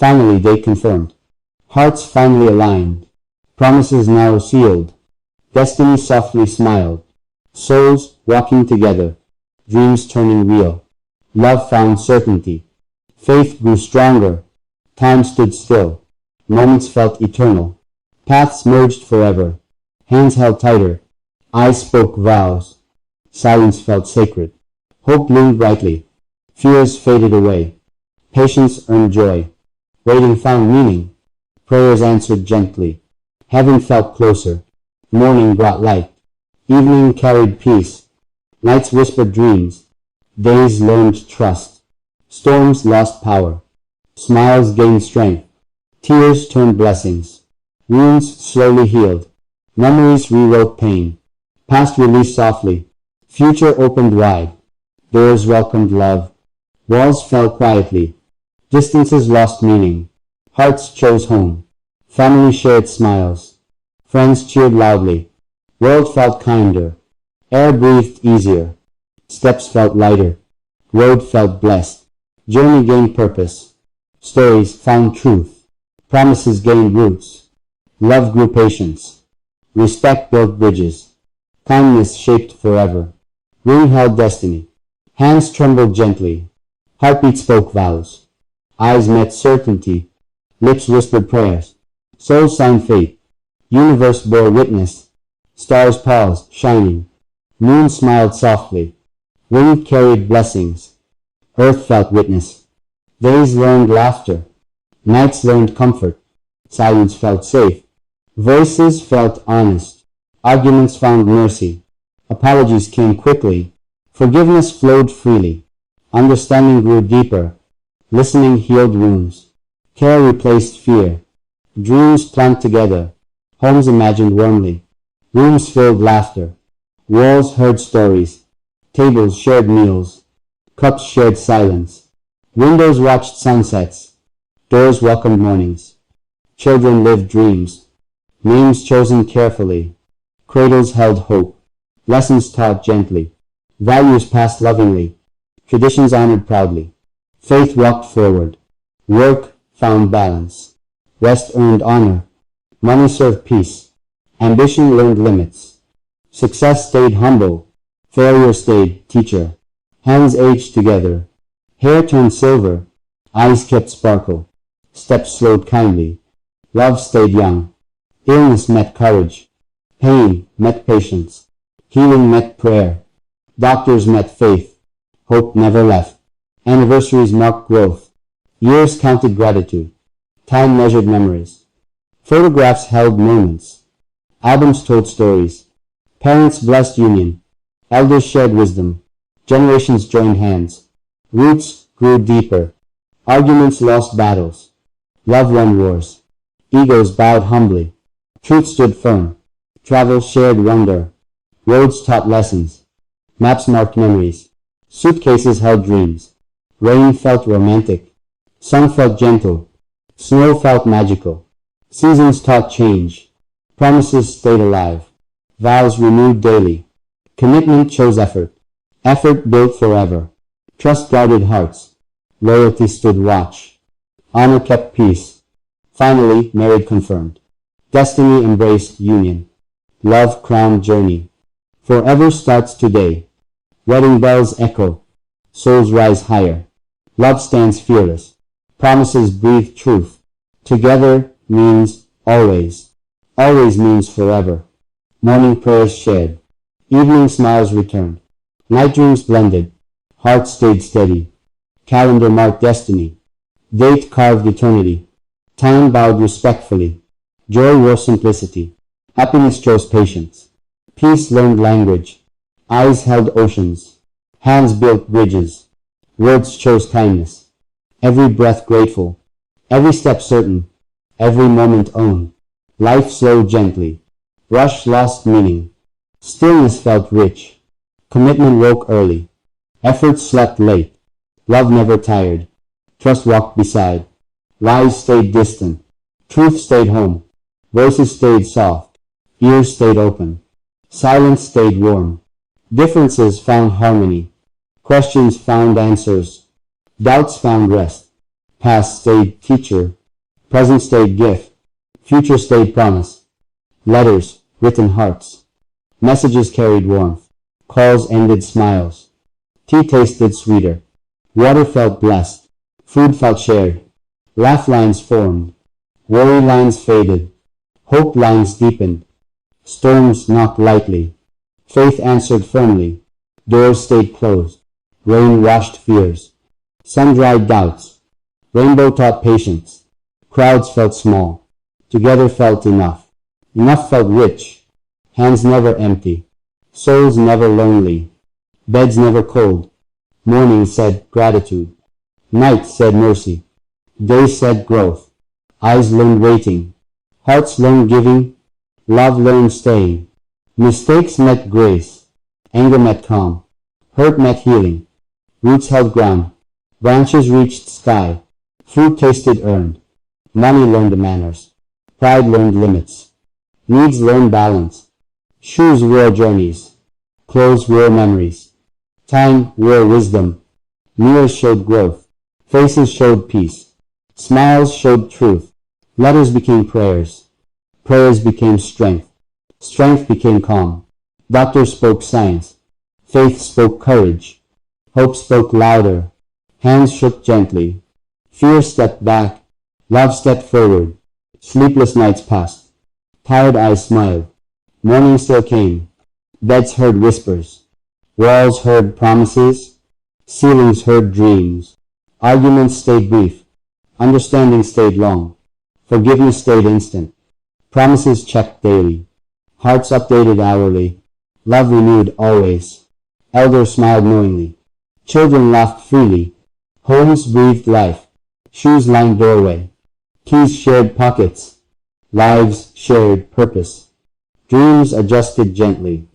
Finally they confirmed. Hearts finally aligned. Promises now sealed. Destiny softly smiled. Souls walking together. Dreams turning real. Love found certainty. Faith grew stronger. Time stood still. Moments felt eternal. Paths merged forever. Hands held tighter. Eyes spoke vows. Silence felt sacred. Hope bloomed brightly. Fears faded away. Patience earned joy. Waiting found meaning. Prayers answered gently. Heaven felt closer. Morning brought light. Evening carried peace. Nights whispered dreams. Days learned trust. Storms lost power. Smiles gained strength. Tears turned blessings. Wounds slowly healed. Memories rewrote pain. Past released softly. Future opened wide. Doors welcomed love. Walls fell quietly. Distances lost meaning. Hearts chose home. Family shared smiles. Friends cheered loudly. World felt kinder. Air breathed easier. Steps felt lighter. Road felt blessed. Journey gained purpose. Stories found truth. Promises gained roots. Love grew patience. Respect built bridges. Kindness shaped forever. Ring held destiny. Hands trembled gently. Heartbeat spoke vows. Eyes met certainty. Lips whispered prayers. Souls signed fate. Universe bore witness. Stars paused, shining. Moon smiled softly. Wind carried blessings. Earth felt witness. Days learned laughter. Nights learned comfort. Silence felt safe. Voices felt honest. Arguments found mercy. Apologies came quickly. Forgiveness flowed freely. Understanding grew deeper. Listening healed wounds. Care replaced fear. Dreams planned together. Homes imagined warmly. Rooms filled laughter. Walls heard stories. Tables shared meals. Cups shared silence. Windows watched sunsets. Doors welcomed mornings. Children lived dreams. Names chosen carefully. Cradles held hope. Lessons taught gently. Values passed lovingly. Traditions honored proudly. Faith walked forward. Work found balance. Rest earned honor. Money served peace. Ambition learned limits. Success stayed humble. Failure stayed teacher. Hands aged together. Hair turned silver. Eyes kept sparkle. Steps slowed kindly. Love stayed young. Illness met courage. Pain met patience. Healing met prayer. Doctors met faith. Hope never left. Anniversaries marked growth. Years counted gratitude. Time measured memories. Photographs held moments. Albums told stories. Parents blessed union. Elders shared wisdom. Generations joined hands. Roots grew deeper. Arguments lost battles. Love won wars. Egos bowed humbly. Truth stood firm. Travel shared wonder. Roads taught lessons. Maps marked memories. Suitcases held dreams. Rain felt romantic. Sun felt gentle. Snow felt magical. Seasons taught change. Promises stayed alive. Vows renewed daily. Commitment chose effort. Effort built forever. Trust guarded hearts. Loyalty stood watch. Honor kept peace. Finally, marriage confirmed. Destiny embraced union. Love crowned journey. Forever starts today. Wedding bells echo. Souls rise higher. Love stands fearless. Promises breathe truth. Together means always. Always means forever. Morning prayers shared. Evening smiles returned. Night dreams blended. Hearts stayed steady. Calendar marked destiny. Date carved eternity. Time bowed respectfully. Joy wore simplicity. Happiness chose patience. Peace learned language. Eyes held oceans. Hands built bridges. Words chose kindness. Every breath grateful. Every step certain. Every moment owned. Life slowed gently. Rush lost meaning. Stillness felt rich. Commitment woke early. Effort slept late. Love never tired. Trust walked beside. Lies stayed distant. Truth stayed home. Voices stayed soft. Ears stayed open. Silence stayed warm. Differences found harmony. Questions found answers. Doubts found rest. Past stayed teacher, present stayed gift, future stayed promise. Letters, written hearts. Messages carried warmth. Calls ended smiles. Tea tasted sweeter. Water felt blessed. Food felt shared. Laugh lines formed. Worry lines faded. Hope lines deepened. Storms knocked lightly. Faith answered firmly. Doors stayed closed. Rain washed fears. Sun dried doubts. Rainbow taught patience. Crowds felt small. Together felt enough. Enough felt rich. Hands never empty. Souls never lonely. Beds never cold. Morning said gratitude. Night said mercy. Day said growth. Eyes learned waiting. Hearts learned giving. Love learned staying. Mistakes met grace. Anger met calm. Hurt met healing. Roots held ground. Branches reached sky. Fruit tasted earned. Money learned manners. Pride learned limits. Needs learned balance. Shoes wore journeys. Clothes wore memories. Time wore wisdom. Mirrors showed growth. Faces showed peace. Smiles showed truth. Letters became prayers. Prayers became strength. Strength became calm. Doctors spoke science. Faith spoke courage. Hope spoke louder. Hands shook gently. Fear stepped back. Love stepped forward. Sleepless nights passed. Tired eyes smiled. Morning still came. Beds heard whispers. Walls heard promises. Ceilings heard dreams. Arguments stayed brief. Understanding stayed long. Forgiveness stayed instant. Promises checked daily. Hearts updated hourly. Love renewed always. Elders smiled knowingly. Children laughed freely. Homes breathed life. Shoes lined doorway. Keys shared pockets. Lives shared purpose. Dreams adjusted gently.